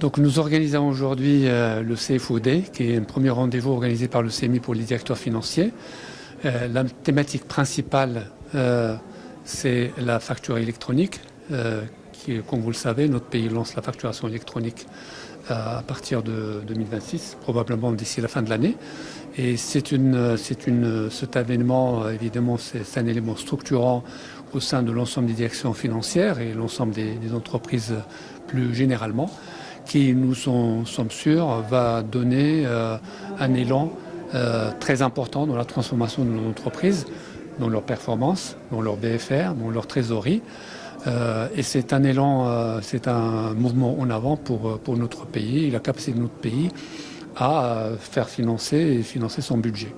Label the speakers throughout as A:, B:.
A: Donc nous organisons aujourd'hui le CFO Day, qui est un premier rendez-vous organisé par le CMI pour les directeurs financiers. La thématique principale, c'est la facture électronique, qui, comme vous le savez, notre pays lance la facturation électronique à partir de 2026, probablement d'ici la fin de l'année. Et cet événement, évidemment, c'est un élément structurant au sein de l'ensemble des directions financières et l'ensemble des entreprises plus généralement, qui, nous sommes sûrs, va donner un élan très important dans la transformation de nos entreprises, dans leur performance, dans leur BFR, dans leur trésorerie. Et c'est un élan, c'est un mouvement en avant pour notre pays et la capacité de notre pays à faire financer son budget.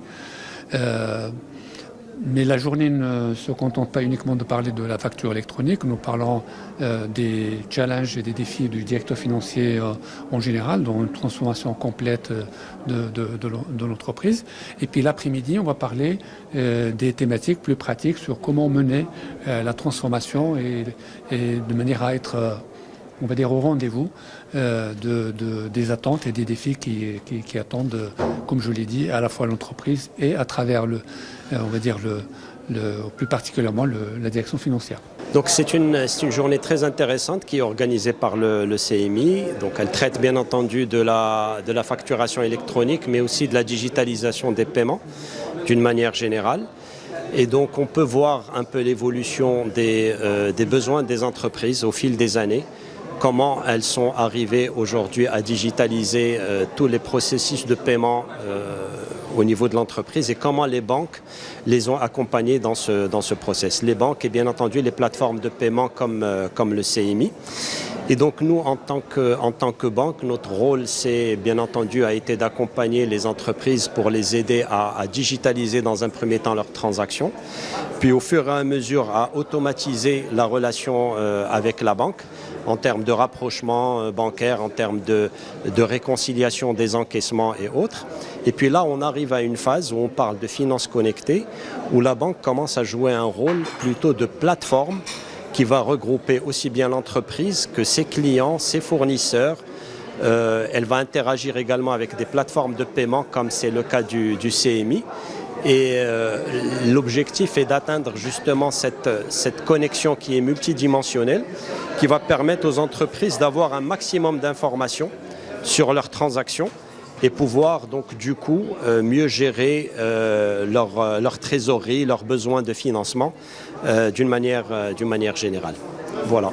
A: Mais la journée ne se contente pas uniquement de parler de la facture électronique. Nous parlons des challenges et des défis du directeur financier en général, dans une transformation complète de l'entreprise. Et puis l'après-midi, on va parler des thématiques plus pratiques sur comment mener la transformation et de manière à être, on va dire, au rendez-vous des attentes et des défis qui attendent, comme je l'ai dit, à la fois l'entreprise et à travers on va dire plus particulièrement la direction financière.
B: Donc c'est une journée très intéressante qui est organisée par le CMI. Donc elle traite bien entendu de la facturation électronique, mais aussi de la digitalisation des paiements d'une manière générale. Et donc on peut voir un peu l'évolution des besoins des entreprises au fil des années. Comment elles sont arrivées aujourd'hui à digitaliser tous les processus de paiement au niveau de l'entreprise et comment les banques les ont accompagnées dans ce process. Les banques et bien entendu les plateformes de paiement comme le CMI. Et donc nous, en tant que banque, notre rôle, bien entendu, a été d'accompagner les entreprises pour les aider à digitaliser dans un premier temps leurs transactions, puis au fur et à mesure à automatiser la relation avec la banque en termes de rapprochement bancaire, en termes de réconciliation des encaissements et autres. Et puis là, on arrive à une phase où on parle de finances connectées, où la banque commence à jouer un rôle plutôt de plateforme qui va regrouper aussi bien l'entreprise que ses clients, ses fournisseurs. Elle va interagir également avec des plateformes de paiement comme c'est le cas du CMI. Et l'objectif est d'atteindre justement cette connexion qui est multidimensionnelle, qui va permettre aux entreprises d'avoir un maximum d'informations sur leurs transactions et pouvoir donc du coup mieux gérer leur trésorerie, leurs besoins de financement d'une manière générale. Voilà.